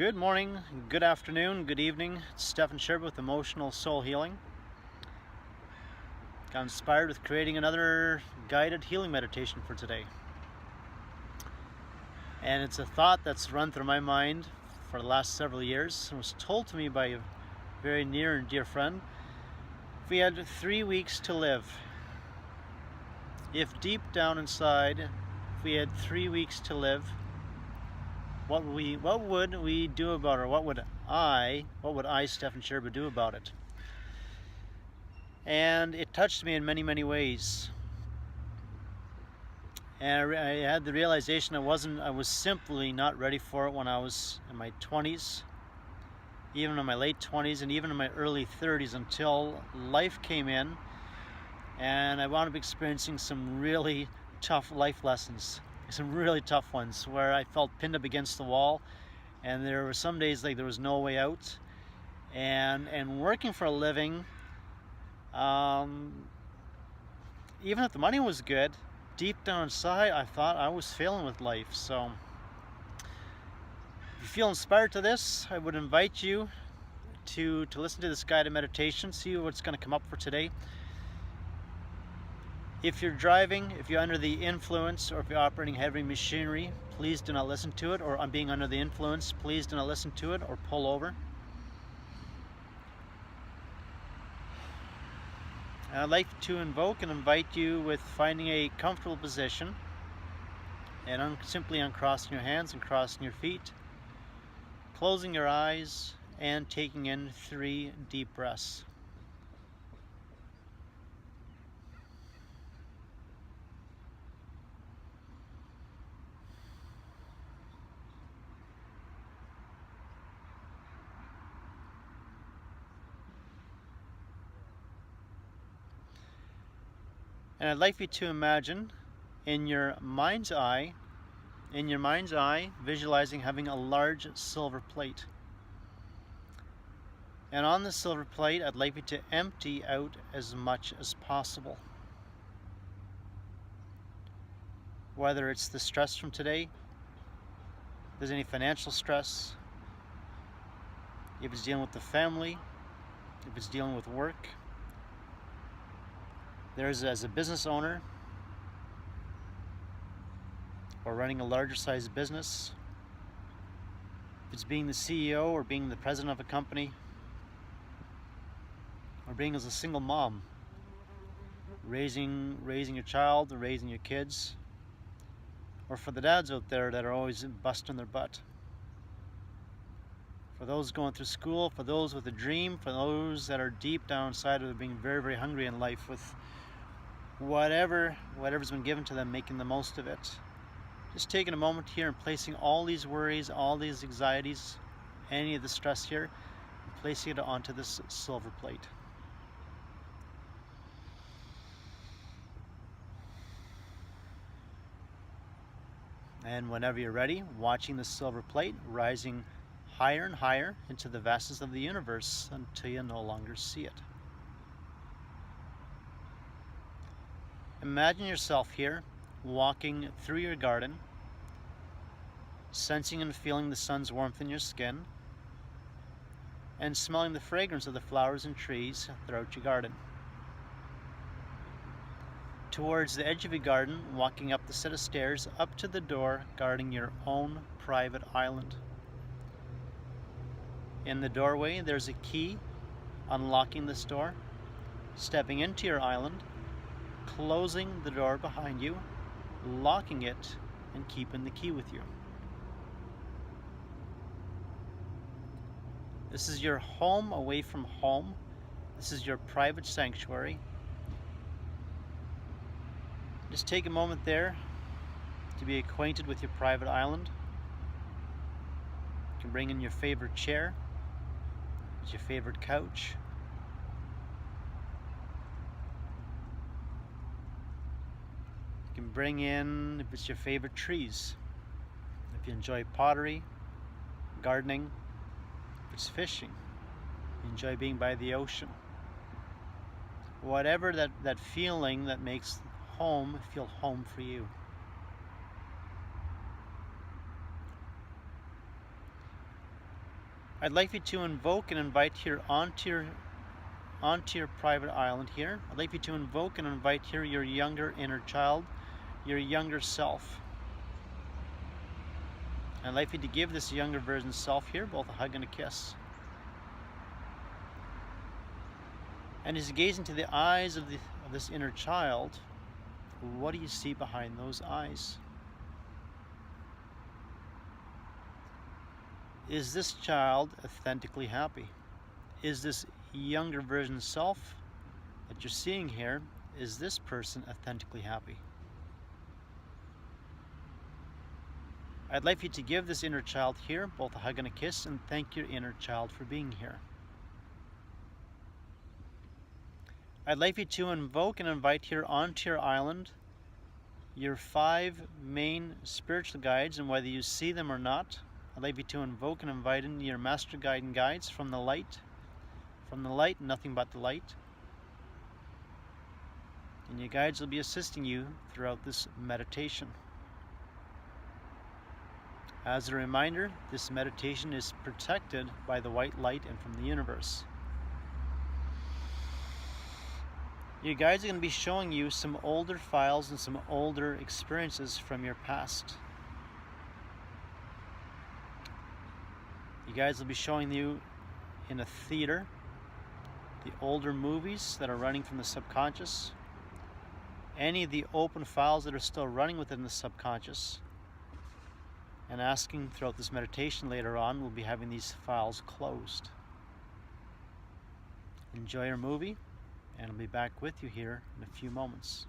Good morning, good afternoon, good evening. It's Stefan Sherb with Emotional Soul Healing. Got inspired with creating another guided healing meditation for today. And it's a thought that's run through my mind for the last several years and was told to me by a very near and dear friend. If we had 3 weeks to live, if deep down inside, if we had 3 weeks to live, what would we do about it? Or what would I, Stefan Sherb, do about it? And it touched me in many, many ways. And I had the realization I was simply not ready for it when I was in my 20s, even in my late 20s, and even in my early 30s, until life came in and I wound up experiencing some really tough life lessons. Some really tough ones where I felt pinned up against the wall, and there were some days like there was no way out. And working for a living, even if the money was good, deep down inside I thought I was failing with life. So if you feel inspired to this, I would invite you to listen to this guided meditation, see what's going to come up for today. If you're driving, if you're under the influence, or if you're operating heavy machinery, please do not listen to it. Or I'm being under the influence, please do not listen to it or pull over. I'd like to invoke and invite you with finding a comfortable position and simply uncrossing your hands and crossing your feet, closing your eyes and taking in 3 deep breaths. And I'd like you to imagine in your mind's eye, visualizing having a large silver plate. And on the silver plate, I'd like you to empty out as much as possible. Whether it's the stress from today, if there's any financial stress, if it's dealing with the family, if it's dealing with work. There's, as a business owner or running a larger sized business, if it's being the CEO or being the president of a company, or being as a single mom, raising your child or raising your kids, or for the dads out there that are always busting their butt, for those going through school, for those with a dream, for those that are deep down inside of being very, very hungry in life with whatever's been given to them, making the most of it. Just taking a moment here and placing all these worries, all these anxieties, any of the stress here, and placing it onto this silver plate. And whenever you're ready, watching the silver plate rising higher and higher into the vastness of the universe until you no longer see it. Imagine yourself here, walking through your garden, sensing and feeling the sun's warmth in your skin, and smelling the fragrance of the flowers and trees throughout your garden. Towards the edge of your garden, walking up the set of stairs, up to the door, guarding your own private island. In the doorway, there's a key, unlocking this door, stepping into your island, closing the door behind you, locking it, and keeping the key with you. This is your home away from home. This is your private sanctuary. Just take a moment there to be acquainted with your private island. You can bring in your favorite chair, your favorite couch. You can bring in, if it's your favorite trees, if you enjoy pottery, gardening, if it's fishing, you enjoy being by the ocean. Whatever that feeling that makes home feel home for you. I'd like you to invoke and invite here onto your private island here. I'd like you to invoke and invite here your younger inner child, your younger self. I'd like you to give this younger version self here both a hug and a kiss. And as you gaze into the eyes of this inner child, what do you see behind those eyes? Is this child authentically happy? Is this younger version self that you're seeing here, is this person authentically happy? I'd like you to give this inner child here both a hug and a kiss and thank your inner child for being here. I'd like you to invoke and invite here onto your island your 5 main spiritual guides, and whether you see them or not, I'd like you to invoke and invite in your master guide and guides from the light, nothing but the light. And your guides will be assisting you throughout this meditation. As a reminder, this meditation is protected by the white light and from the universe. Your guides are going to be showing you some older files and some older experiences from your past. You guys will be showing you in a theater the older movies that are running from the subconscious, any of the open files that are still running within the subconscious, and asking throughout this meditation later on, we'll be having these files closed. Enjoy your movie, and I'll be back with you here in a few moments.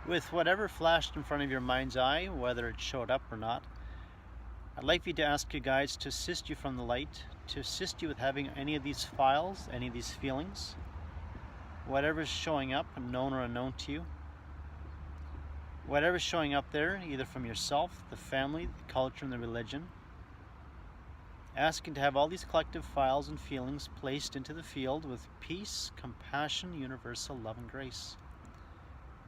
With whatever flashed in front of your mind's eye, whether it showed up or not, I'd like you to ask your guides to assist you from the light, to assist you with having any of these files, any of these feelings, whatever's showing up, known or unknown to you, whatever's showing up there, either from yourself, the family, the culture, and the religion, asking to have all these collective files and feelings placed into the field with peace, compassion, universal love, and grace.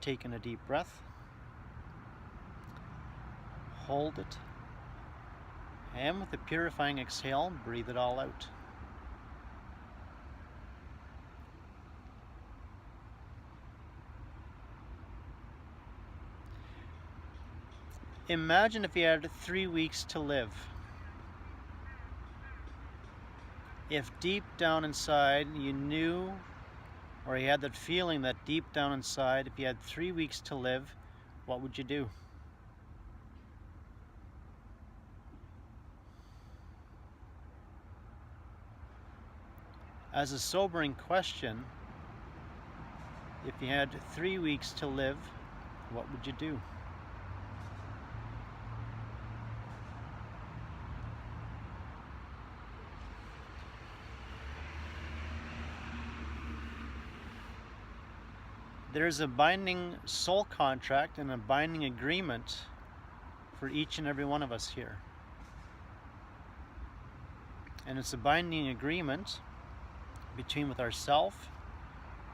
Taking a deep breath, hold it, and with a purifying exhale, breathe it all out. Imagine if you had 3 weeks to live. If deep down inside you knew, or you had that feeling that deep down inside, if you had 3 weeks to live, what would you do? As a sobering question, if you had 3 weeks to live, what would you do? There's a binding soul contract and a binding agreement for each and every one of us here. And it's a binding agreement between with ourself,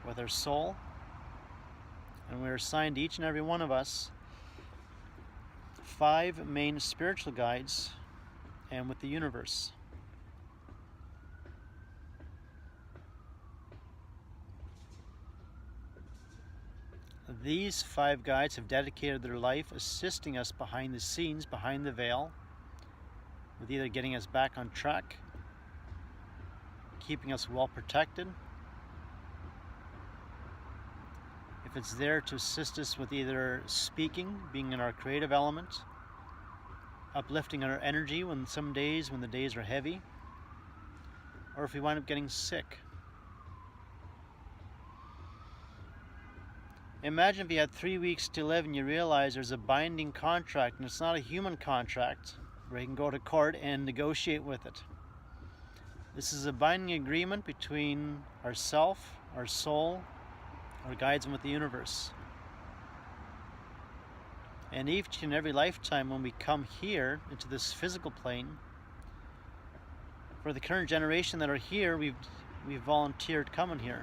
with our soul, and we're assigned, each and every one of us, 5 main spiritual guides and with the universe. These 5 guides have dedicated their life assisting us behind the scenes, behind the veil, with either getting us back on track, keeping us well protected. If it's there to assist us with either speaking, being in our creative element, uplifting our energy when the days are heavy, or if we wind up getting sick. Imagine if you had 3 weeks to live and you realize there's a binding contract, and it's not a human contract where you can go to court and negotiate with it. This is a binding agreement between ourself, our soul, our guides with the universe. And each and every lifetime when we come here into this physical plane, for the current generation that are here, we've volunteered coming here.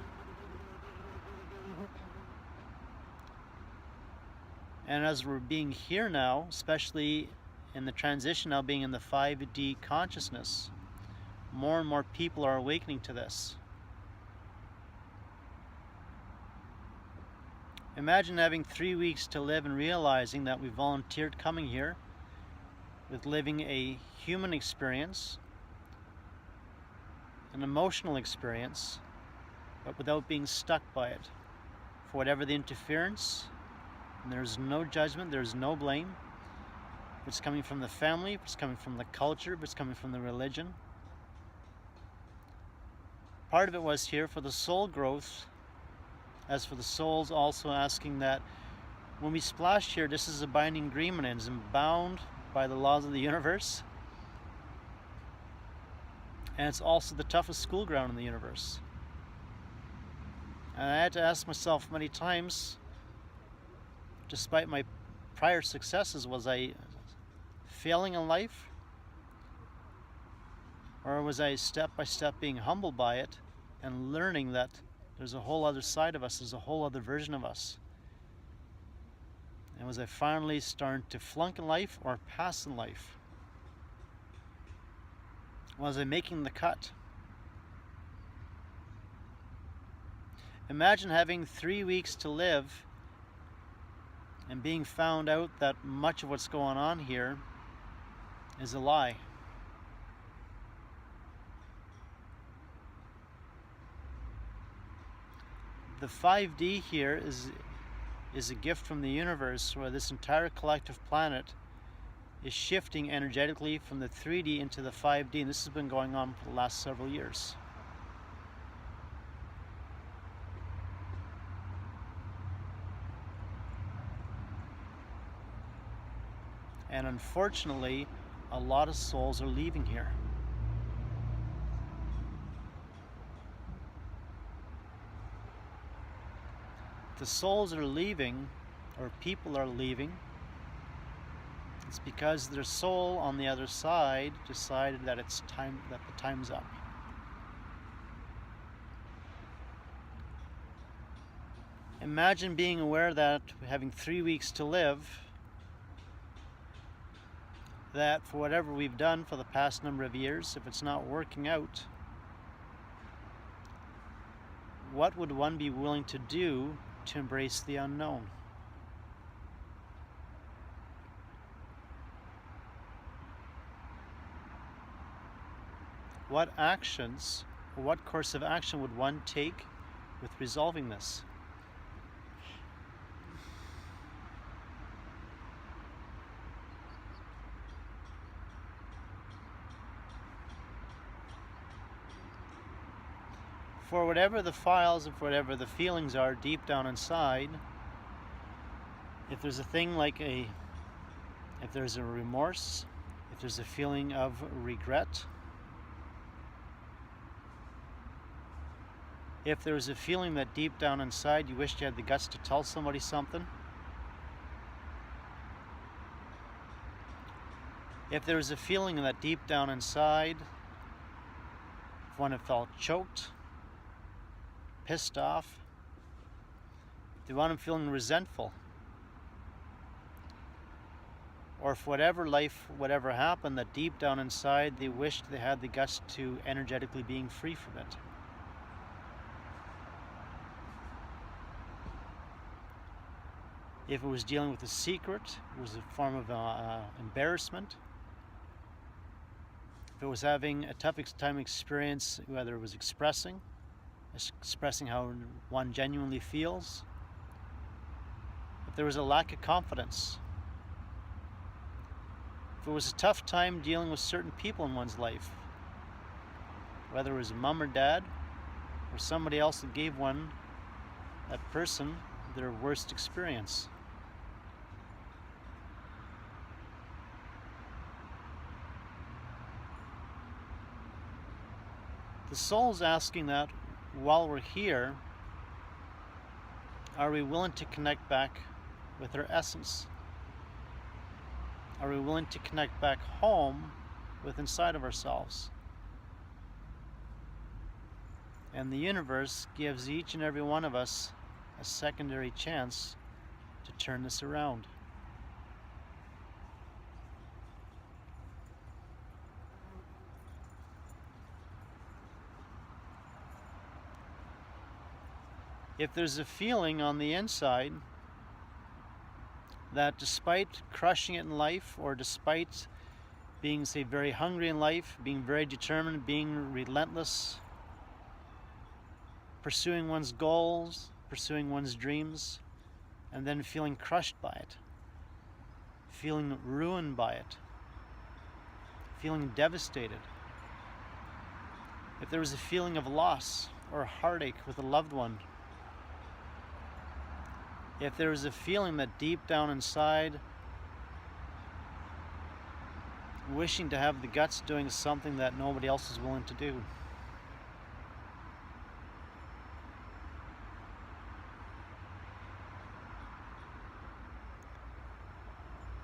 And as we're being here now, especially in the transition now being in the 5D consciousness, more and more people are awakening to this. Imagine having 3 weeks to live and realizing that we volunteered coming here with living a human experience, an emotional experience, but without being stuck by it. For whatever the interference, and there's no judgment, there's no blame. If it's coming from the family, if it's coming from the culture, if it's coming from the religion. Part of it was here for the soul growth, as for the souls also asking that when we splash here, this is a binding agreement and is bound by the laws of the universe. And it's also the toughest school ground in the universe. And I had to ask myself many times, despite my prior successes, was I failing in life? Or was I step by step being humbled by it and learning that there's a whole other side of us, there's a whole other version of us? And was I finally starting to flunk in life or pass in life? Was I making the cut? Imagine having 3 weeks to live and being found out that much of what's going on here is a lie. The 5D here is a gift from the universe, where this entire collective planet is shifting energetically from the 3D into the 5D, and this has been going on for the last several years. And unfortunately, a lot of souls are leaving here. The souls are leaving, or people are leaving, it's because their soul on the other side decided that it's time, that the time's up. Imagine being aware that having 3 weeks to live, that for whatever we've done for the past number of years, if it's not working out, what would one be willing to do to embrace the unknown? What actions, or what course of action would one take with resolving this? For whatever the files and for whatever the feelings are deep down inside, if there's a thing like if there's a remorse, if there's a feeling of regret, if there's a feeling that deep down inside you wished you had the guts to tell somebody something, if there was a feeling that deep down inside, if one had felt choked, pissed off, if one feeling resentful, or if whatever happened, that deep down inside they wished they had the guts to energetically being free from it. If it was dealing with a secret, it was a form of embarrassment. If it was having a tough time experience, whether it was expressing how one genuinely feels, if there was a lack of confidence, if it was a tough time dealing with certain people in one's life, whether it was a mom or dad or somebody else that gave one, that person, their worst experience. The soul's asking that while we're here, are we willing to connect back with our essence? Are we willing to connect back home with inside of ourselves? And the universe gives each and every one of us a secondary chance to turn this around. If there's a feeling on the inside that despite crushing it in life, or despite being, say, very hungry in life, being very determined, being relentless, pursuing one's goals, pursuing one's dreams, and then feeling crushed by it, feeling ruined by it, feeling devastated. If there was a feeling of loss or heartache with a loved one, if there was a feeling that deep down inside, wishing to have the guts doing something that nobody else is willing to do.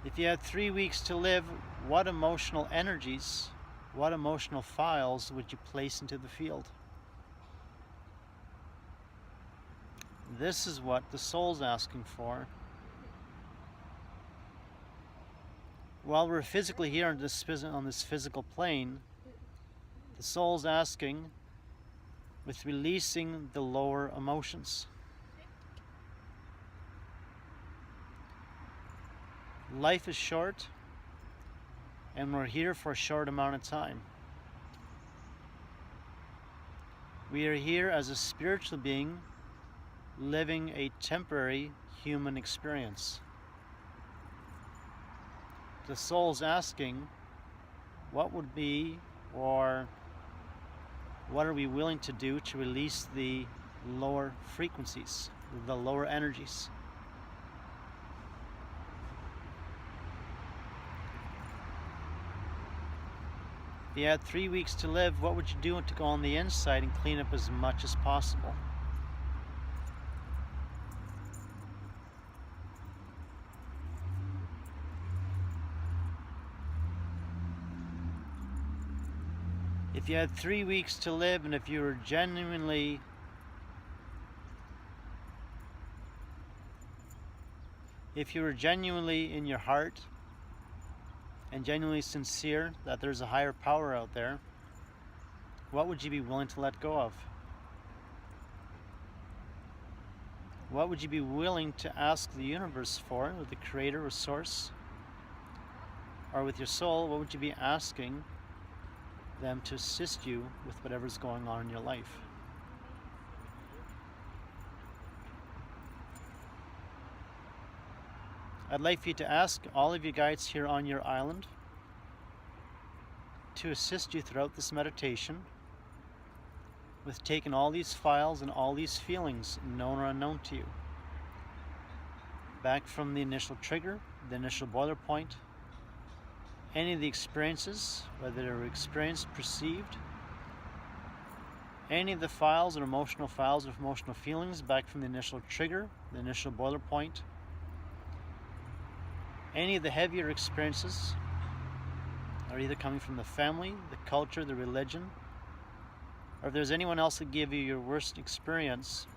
If you had 3 weeks to live, what emotional energies, what emotional files would you place into the field? This is what the soul's asking for. While we're physically here on this physical plane, the soul's asking with releasing the lower emotions. Life is short, and we're here for a short amount of time. We are here as a spiritual being living a temporary human experience. The soul's asking, what would be, or what are we willing to do to release the lower frequencies, the lower energies? If you had 3 weeks to live, what would you do to go on the inside and clean up as much as possible? If you had 3 weeks to live, and if you were genuinely in your heart and genuinely sincere that there's a higher power out there, what would you be willing to let go of? What would you be willing to ask the universe for, or the creator or source? Or with your soul, what would you be asking them to assist you with whatever's going on in your life? I'd like for you to ask all of your guides here on your island to assist you throughout this meditation with taking all these files and all these feelings, known or unknown to you, back from the initial trigger, the initial boiler point, any of the experiences, whether they were experienced, perceived, any of the files or emotional feelings back from the initial trigger, the initial boiler point, any of the heavier experiences are either coming from the family, the culture, the religion, or if there's anyone else that gave you your worst experience,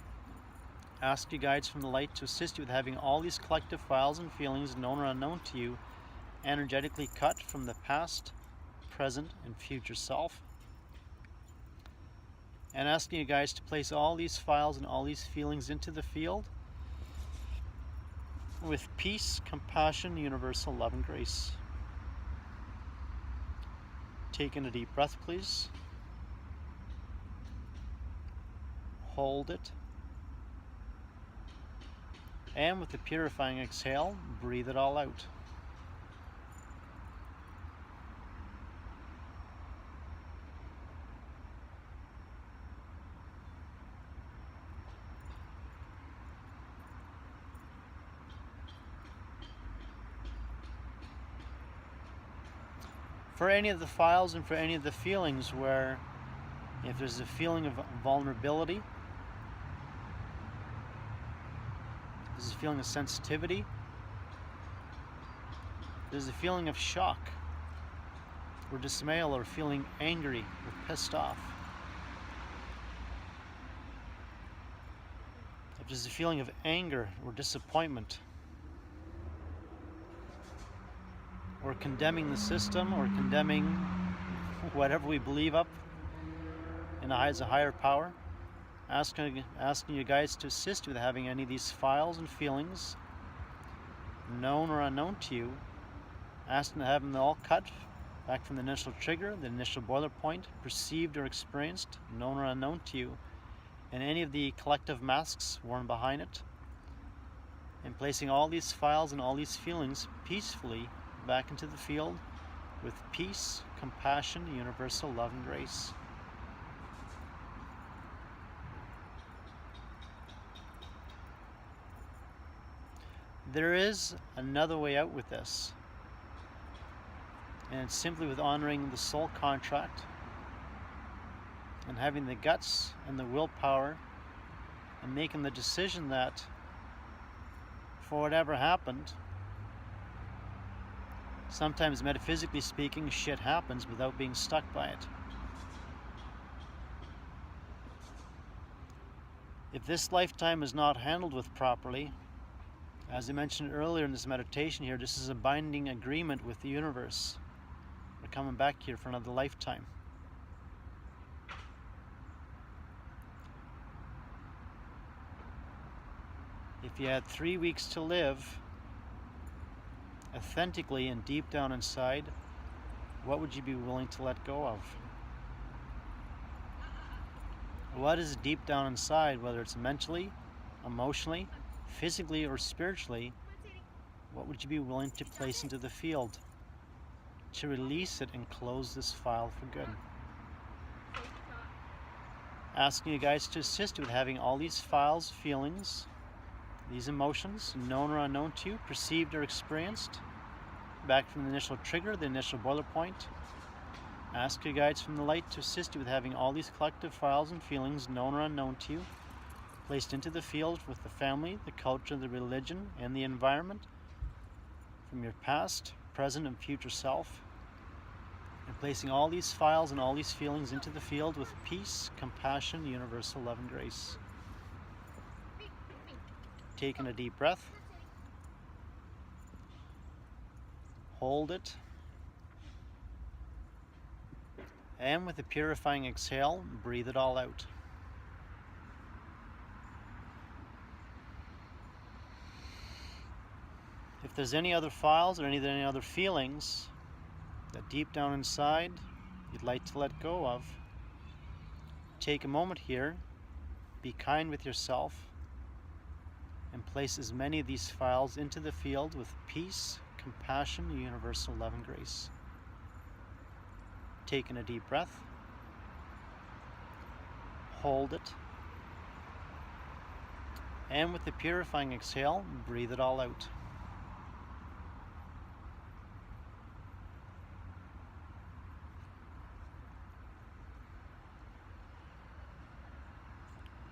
ask your guides from the light to assist you with having all these collective files and feelings, known or unknown to you, energetically cut from the past, present, and future self. And asking you guys to place all these files and all these feelings into the field with peace, compassion, universal love, and grace. Taking a deep breath, please. Hold it. And with the purifying exhale, breathe it all out. for any of the files and for any of the feelings where if there's a feeling of vulnerability, there's a feeling of sensitivity, there's a feeling of shock or dismay or feeling angry or pissed off. If there's a feeling of anger or disappointment, or condemning the system, or condemning whatever we believe up in as a higher power, asking you guys to assist with having any of these files and feelings, known or unknown to you, asking to have them all cut back from the initial trigger, the initial boiler point, perceived or experienced, known or unknown to you, and any of the collective masks worn behind it, and placing all these files and all these feelings peacefully back into the field with peace, compassion, universal love and grace. There is another way out with this, and it's simply with honoring the soul contract and having the guts and the willpower and making the decision that for whatever happened, sometimes metaphysically speaking, shit happens without being stuck by it. If this lifetime is not handled with properly, as I mentioned earlier in this meditation here, this is a binding agreement with the universe. We're coming back here for another lifetime. If you had 3 weeks to live, authentically and deep down inside, what would you be willing to let go of? What is deep down inside, whether it's mentally, emotionally, physically, or spiritually, what would you be willing to place into the field to release it and close this file for good? Asking you guys to assist with having all these files, feelings, these emotions, known or unknown to you, perceived or experienced, back from the initial trigger, the initial boiler point. Ask your guides from the light to assist you with having all these collective files and feelings, known or unknown to you, placed into the field with the family, the culture, the religion, and the environment from your past, present, and future self, and placing all these files and all these feelings into the field with peace, compassion, universal love and grace. Taking a deep breath, hold it, and with a purifying exhale, breathe it all out. If there's any other files or any other feelings that deep down inside you'd like to let go of, take a moment here, be kind with yourself, and place as many of these files into the field with peace, compassion, universal love and grace. Taking a deep breath, hold it, and with the purifying exhale, breathe it all out.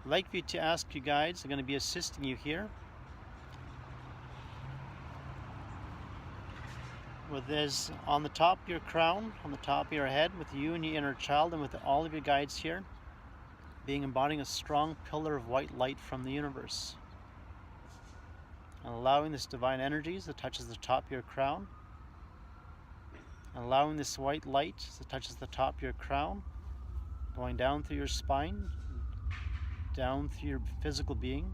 I'd like you to ask you guides, I'm going to be assisting you here with this on the top of your crown, on the top of your head, with you and your inner child, and with all of your guides here, being embodying a strong pillar of white light from the universe. And allowing this divine energies that touches the top of your crown, and allowing this white light that touches the top of your crown, going down through your spine, down through your physical being,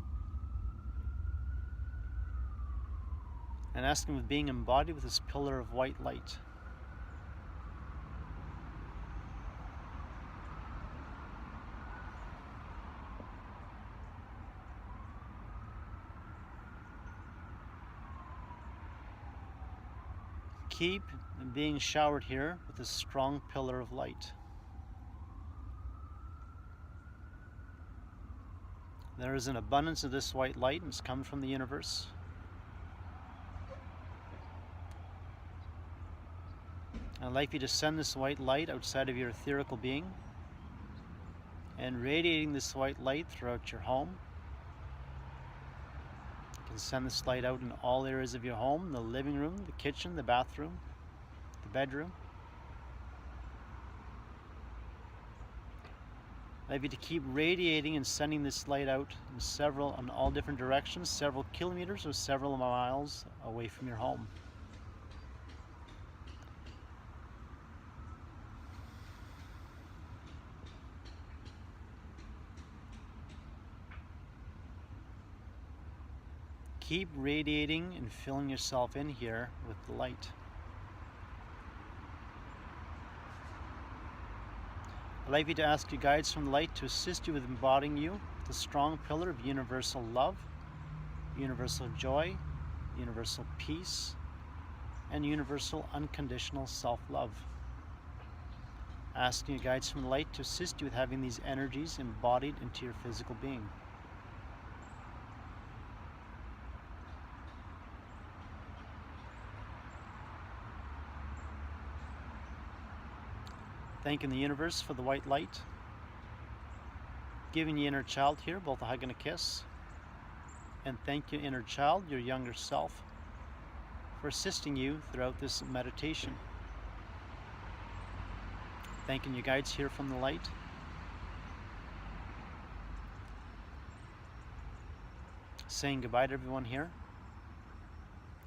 and asking with being embodied with this pillar of white light. Keep being showered here with this strong pillar of light. There is an abundance of this white light, and it's come from the universe. I'd like you to send this white light outside of your etherical being and radiating this white light throughout your home. You can send this light out in all areas of your home, the living room, the kitchen, the bathroom, the bedroom. I'd like you to keep radiating and sending this light out in all different directions, several kilometers or several miles away from your home. Keep radiating and filling yourself in here with the light. I'd like you to ask your guides from the light to assist you with embodying you, the strong pillar of universal love, universal joy, universal peace, and universal unconditional self-love. Asking your guides from the light to assist you with having these energies embodied into your physical being. Thanking the universe for the white light. Giving your inner child here both a hug and a kiss. And thank your inner child, your younger self, for assisting you throughout this meditation. Thanking your guides here from the light. Saying goodbye to everyone here.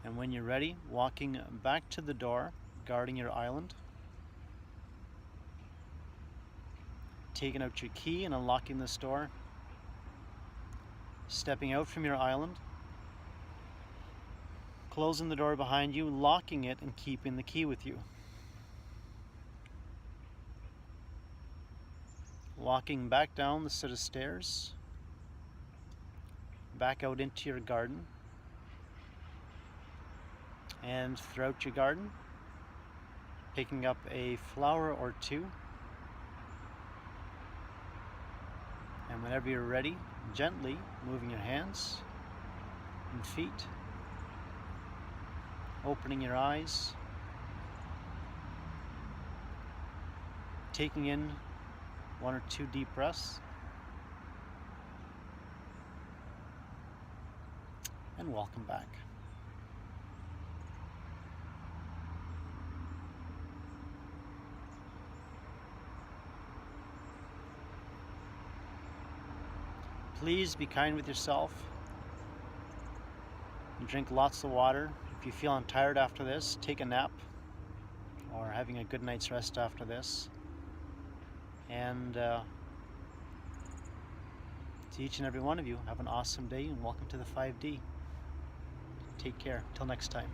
And when you're ready, walking back to the door, guarding your island. Taking out your key and unlocking this door. Stepping out from your island. Closing the door behind you, locking it, and keeping the key with you. Walking back down the set of stairs. Back out into your garden. And throughout your garden, picking up a flower or two. And whenever you're ready, gently moving your hands and feet, opening your eyes, taking in 1 or 2 deep breaths, and welcome back. Please be kind with yourself and drink lots of water. If you feel tired after this, take a nap or having a good night's rest after this. And to each and every one of you, have an awesome day and welcome to the 5D. Take care. Till next time.